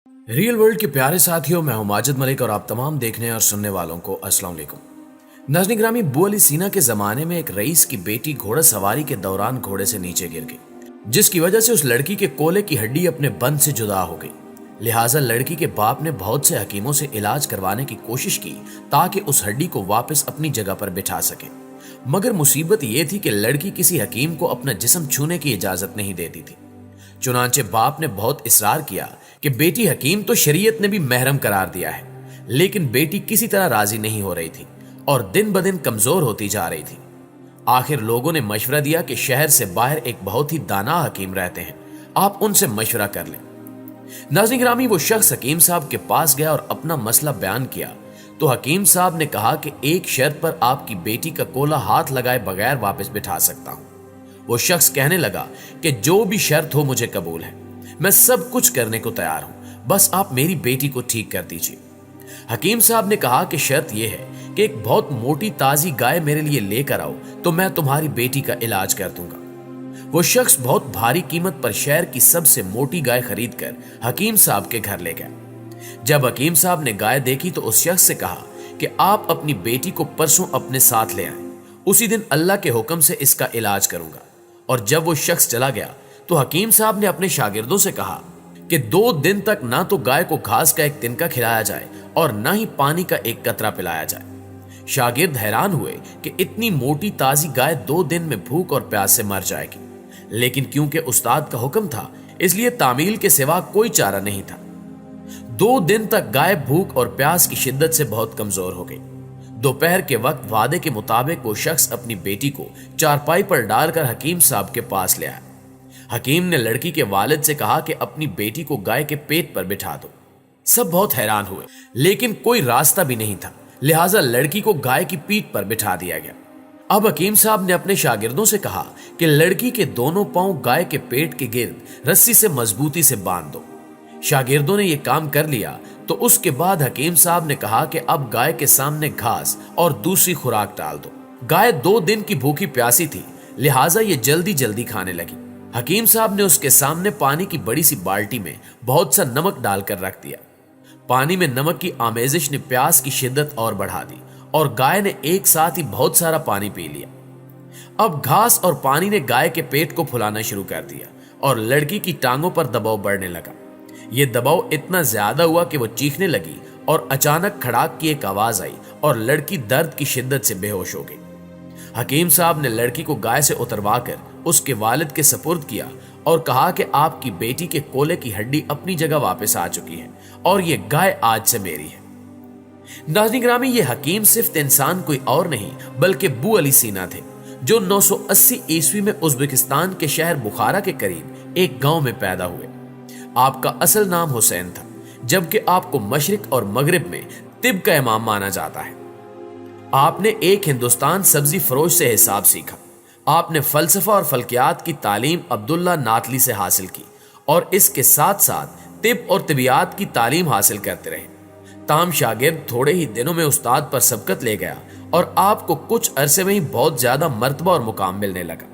Real world के प्यारे साथियों, मैं हूं माजिद मलिक और आप तमाम देखने और सुनने वालों को अस्सलाम वालेकुम। नाज़रीन ग्रामी, बू अली सीना के जमाने में एक रईस की बेटी घोड़ा सवारी के दौरान घोड़े से नीचे गिर गई, जिसकी वजह से उस लड़की के कोले की हड्डी अपने बंद से जुदा हो गई। लिहाजा लड़की के बाप ने बहुत से हकीमों से इलाज करवाने की कोशिश की ताकि उस हड्डी को वापस अपनी जगह पर बिठा सके, मगर मुसीबत ये थी कि लड़की किसी हकीम को अपना जिस्म छूने की इजाजत नहीं देती थी। चुनांचे बाप ने बहुत इसरार किया कि बेटी हकीम तो शरीयत ने भी महरम करार दिया है, लेकिन बेटी किसी तरह राजी नहीं हो रही थी और दिन ब दिन कमजोर होती जा रही थी। आखिर लोगों ने मशवरा दिया कि शहर से बाहर एक बहुत ही दाना हकीम रहते हैं, आप उनसे मशवरा कर लें। नाज़रीन ग्रामी, वो शख्स हकीम साहब के पास गया और अपना मसला बयान किया तो हकीम साहब ने कहा कि एक शर्त पर आपकी बेटी का कोला हाथ लगाए बगैर वापस बिठा सकता हूं। वो शख्स कहने लगा कि जो भी शर्त हो मुझे कबूल है, मैं सब कुछ करने को तैयार हूं, बस आप मेरी बेटी को ठीक कर दीजिए। हकीम साहब ने कहा कि शर्त यह है कि एक बहुत मोटी ताजी गाय मेरे लिए लेकर आओ तो मैं तुम्हारी बेटी का इलाज कर दूंगा। वो शख्स बहुत भारी कीमत पर शहर की सबसे मोटी गाय खरीद कर हकीम साहब के घर ले गया। जब हकीम साहब ने गाय देखी तो उस शख्स से कहा कि आप अपनी बेटी को परसों अपने साथ ले आए, उसी दिन अल्लाह के हुक्म से इसका इलाज करूंगा। और जब वो शख्स चला गया तो हकीम साहब ने अपने शागिर्दों से कहा कि 2 दिन तक ना तो गाय को घास का एक तिनका खिलाया जाए और ना ही पानी का एक कतरा पिलाया जाए। शागिर्द हैरान हुए कि इतनी मोटी ताजी गाय 2 दिन में भूख और प्यास से मर जाएगी, लेकिन क्योंकि उस्ताद का हुक्म था इसलिए तामील के सिवा कोई चारा नहीं था। 2 दिन तक गाय भूख और प्यास की शिद्दत से बहुत कमजोर हो गई। दोपहर के वक्त वादे के मुताबिक वो शख्स अपनी बेटी को चारपाई पर डालकर हकीम साहब के पास ले आया। हकीम ने लड़की के वालिद से कहा कि अपनी बेटी को गाय के पेट पर बिठा दो। सब बहुत हैरान हुए, लेकिन कोई रास्ता भी नहीं था, लिहाजा लड़की को गाय की पीठ पर बिठा दिया गया। अब हकीम साहब ने अपने शागिर्दों से कहा कि लड़की के दोनों पांव गाय के पेट के गिर्द रस्सी से मजबूती से बांध दो। शागिर्दों ने यह काम कर लिया तो उसके बाद हकीम साहब ने कहा कि अब गाय के सामने घास और दूसरी खुराक डाल दो। गाय 2 दिन की भूखी प्यासी थी, लिहाजा ये जल्दी जल्दी खाने लगी। हकीम साहब ने उसके सामने पानी की बड़ी सी बाल्टी में बहुत सा नमक डालकर रख दिया। पानी में नमक की आमेजिश ने प्यास की शिद्दत और बढ़ा दी और गाय ने एक साथ ही बहुत सारा पानी पी लिया। अब घास और पानी ने गाय के पेट को फुलाना शुरू कर दिया और लड़की की टांगों पर दबाव बढ़ने लगा। यह दबाव इतना ज्यादा हुआ कि वो चीखने लगी और अचानक खड़ाक की एक आवाज आई और लड़की दर्द की शिद्दत से बेहोश हो गई। हकीम साहब ने लड़की को गाय से उतरवाकर उसके वालिद के सपुर्द किया और कहा कि आपकी बेटी के कोले की हड्डी अपनी जगह वापस आ चुकी है और ये गाय आज से मेरी है। नाज़रीन ग्रामी, ये हकीम सिर्फ इंसान कोई और नहीं बल्कि बू अली सीना थे, जो 980 ईस्वी में उज्बेकिस्तान के शहर बुखारा के करीब एक गांव में पैदा हुए। आपका असल नाम हुसैन था, जबकि आपको मशरिक और मगरिब में तिब का इमाम माना जाता है। आपने एक हिंदुस्तान सब्जी फरोश से हिसाब सीखा। आपने फलसफा और फल्कियात की तालीम अब्दुल्ला नातली से हासिल की और इसके साथ साथ तिब और तिबियात की तालीम हासिल करते रहे। ताम शागिर्द थोड़े ही दिनों में उस्ताद पर सबकत ले गया और आपको कुछ अरसे में ही बहुत ज्यादा मर्तबा और मुकाम मिलने लगा।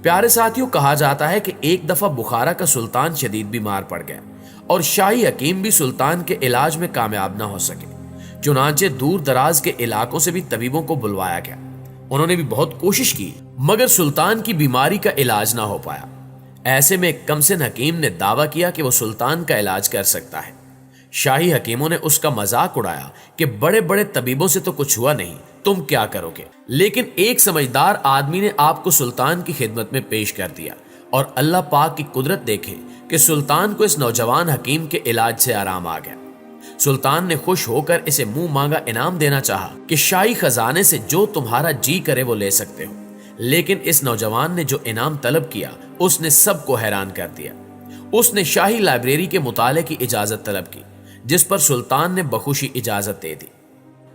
प्यारे साथियों, कहा जाता है कि एक दफा बुखारा का सुल्तान शदीद बीमार पड़ गया और शाही हकीम भी सुल्तान के इलाज में कामयाब ना हो सके। चुनांचे दूर दराज के इलाकों से भी तबीबों को बुलवाया गया। उन्होंने भी बहुत कोशिश की, मगर सुल्तान की बीमारी का इलाज ना हो पाया। ऐसे में एक कमसिन हकीम ने दावा किया कि वो सुल्तान का इलाज कर सकता है। शाही हकीमों ने उसका मजाक उड़ाया कि बड़े बड़े तबीबों से तो कुछ हुआ नहीं, तुम क्या करोगे। लेकिन एक समझदार आदमी ने आपको सुल्तान की खिदमत में पेश कर दिया और अल्लाह पाक की कुदरत देखे कि सुल्तान को इस नौजवान हकीम के इलाज से आराम आ गया। सुल्तान ने खुश होकर इसे मुंह मांगा इनाम देना चाहा कि शाही खजाने से जो तुम्हारा जी करे वो ले सकते हो, लेकिन इस नौजवान ने जो इनाम तलब किया उसने सबको हैरान कर दिया। उसने शाही लाइब्रेरी के मुताले की इजाजत तलब की, जिस पर सुल्तान ने बखुशी इजाजत दे दी।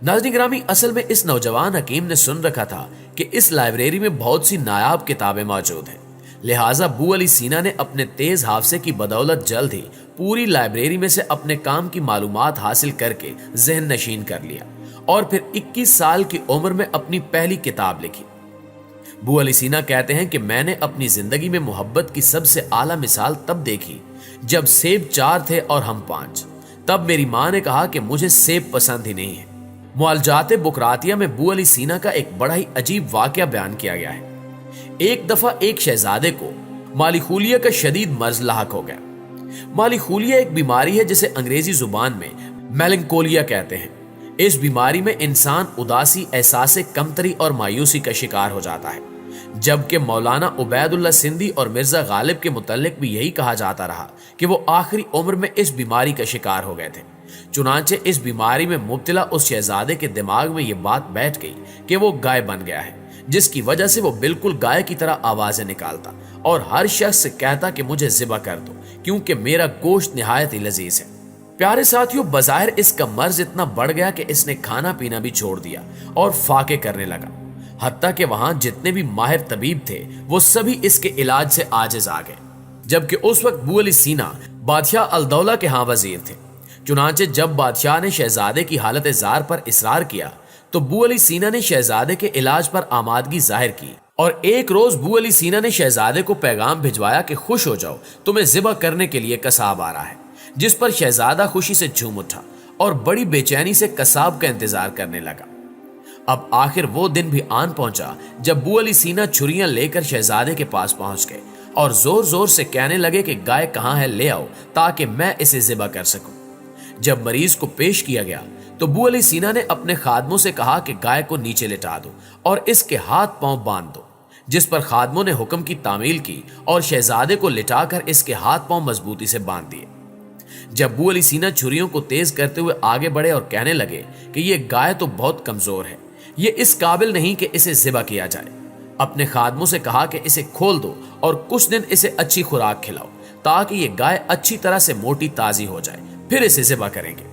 नाज़रीन ग्रामी, असल में इस नौजवान हकीम ने सुन रखा था कि इस लाइब्रेरी में बहुत सी नायाब किताबें मौजूद हैं, लिहाजा बू अली सीना ने अपने तेज हाफसे की बदौलत जल्द ही पूरी लाइब्रेरी में से अपने काम की मालूमात हासिल करके जहन नशीन कर लिया और फिर 21 साल की उम्र में अपनी पहली किताब लिखी। بو علی سینا کہتے ہیں کہ میں نے اپنی زندگی میں محبت کی سب سے اعلیٰ مثال تب دیکھی جب سیب 4 تھے اور ہم 5۔ تب میری ماں نے کہا کہ مجھے سیب پسند ہی نہیں ہے۔ معالجات بکراتیہ میں بو علی سینا کا ایک بڑا ہی عجیب واقعہ بیان کیا گیا ہے۔ ایک دفعہ ایک شہزادے کو مالیخولیا کا شدید مرض لاحق ہو گیا۔ مالیخولیا ایک بیماری ہے جسے انگریزی زبان میں میلنکولیا کہتے ہیں۔ اس بیماری میں انسان اداسی، احساس کمتری اور مایوسی کا شکار ہو جاتا ہے، جبکہ مولانا عبید اللہ سندھی اور مرزا غالب کے متعلق بھی یہی کہا جاتا رہا کہ وہ آخری عمر میں اس بیماری کا شکار ہو گئے تھے۔ چنانچہ اس بیماری میں مبتلا اس شہزادے کے دماغ میں یہ بات بیٹھ گئی کہ وہ گائے بن گیا ہے، جس کی وجہ سے وہ بالکل گائے کی طرح آوازیں نکالتا اور ہر شخص سے کہتا کہ مجھے ذبح کر دو کیونکہ میرا گوشت نہایت ہی لذیذ ہے۔ پیارے ساتھیوں، بظاہر اس کا مرض اتنا بڑھ گیا کہ اس نے کھانا پینا بھی چھوڑ دیا اور فاقے کرنے لگا، حتیٰ کہ وہاں جتنے بھی ماہر طبیب تھے وہ سبھی اس کے علاج سے عاجز آ گئے، جبکہ اس وقت بو علی سینا بادشاہ الدولہ کے ہاں وزیر تھے۔ چنانچہ جب بادشاہ نے شہزادے کی حالت زار پر اصرار کیا تو بو علی سینا نے شہزادے کے علاج پر آمادگی ظاہر کی، اور ایک روز بو علی سینا نے شہزادے کو پیغام بھجوایا کہ خوش ہو جاؤ، تمہیں ذبح کرنے کے لیے قصاب آ رہا ہے، جس پر شہزادہ خوشی سے جھوم اٹھا اور بڑی بے چینی سے قصاب کا انتظار کرنے لگا۔ اب آخر وہ دن بھی آن پہنچا جب بو علی سینا چھریاں لے کر شہزادے کے پاس پہنچ گئے اور زور زور سے کہنے لگے کہ گائے کہاں ہے، لے آؤ تاکہ میں اسے ذبح کر سکوں۔ جب مریض کو پیش کیا گیا تو بو علی سینا نے اپنے خادموں سے کہا کہ گائے کو نیچے لٹا دو اور اس کے ہاتھ پاؤں باندھ دو، جس پر خادموں نے حکم کی تعمیل کی اور شہزادے کو لٹا کر اس کے ہاتھ پاؤں مضبوطی سے باندھ دیے۔ جب بو علی سینا چھریوں کو تیز کرتے ہوئے آگے بڑھے اور کہنے لگے کہ یہ گائے تو بہت کمزور ہے، یہ اس قابل نہیں کہ اسے ذبح کیا جائے، اپنے خادموں سے کہا کہ اسے کھول دو اور کچھ دن اسے اچھی خوراک کھلاؤ تاکہ یہ گائے اچھی طرح سے موٹی تازی ہو جائے، پھر اسے ذبح کریں گے۔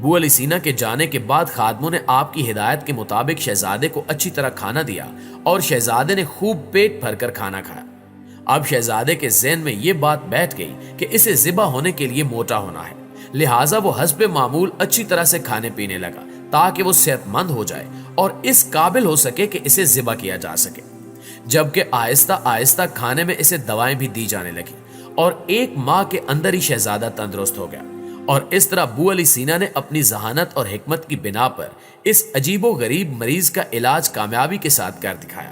بو علی سینا کے جانے کے بعد خادموں نے آپ کی ہدایت کے مطابق شہزادے کو اچھی طرح کھانا دیا اور شہزادے نے خوب پیٹ بھر کر کھانا کھایا۔ اب شہزادے کے ذہن میں یہ بات بیٹھ گئی کہ اسے ذبح ہونے کے لیے موٹا ہونا ہے، لہٰذا وہ حسب معمول اچھی طرح سے کھانے پینے لگا تاکہ وہ صحت مند ہو جائے اور اس قابل ہو سکے کہ اسے ذبح کیا جا سکے، جبکہ آہستہ آہستہ کھانے میں اسے دوائیں بھی دی جانے لگی اور 1 ماہ کے اندر ہی شہزادہ تندرست ہو گیا۔ اور اس طرح بو علی سینا نے اپنی ذہانت اور حکمت کی بنا پر اس عجیب و غریب مریض کا علاج کامیابی کے ساتھ کر دکھایا۔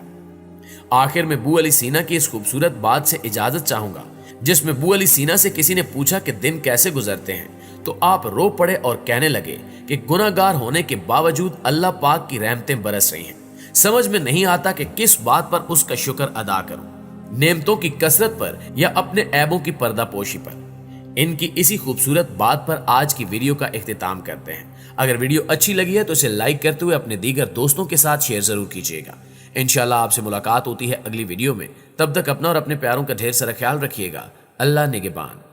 آخر میں بو علی سینا کی اس خوبصورت بات سے اجازت چاہوں گا جس میں بو علی سینا سے کسی نے پوچھا کہ دن کیسے گزرتے ہیں، تو آپ رو پڑے اور کہنے لگے کہ گناہ گار ہونے کے باوجود اللہ پاک کی رحمتیں برس رہی ہیں، سمجھ میں نہیں آتا کہ کس بات پر اس کا شکر ادا کروں، نعمتوں کی کثرت پر یا اپنے عیبوں کی پردہ پوشی پر۔ ان کی اسی خوبصورت بات پر آج کی ویڈیو کا اختتام کرتے ہیں۔ اگر ویڈیو اچھی لگی ہے تو اسے لائک کرتے ہوئے اپنے دیگر دوستوں کے ساتھ شیئر ضرور کیجیے گا۔ انشاءاللہ آپ سے ملاقات ہوتی ہے اگلی ویڈیو میں، تب تک اپنا اور اپنے پیاروں کا ڈھیر سارا خیال رکھیے گا۔ اللہ نگہبان۔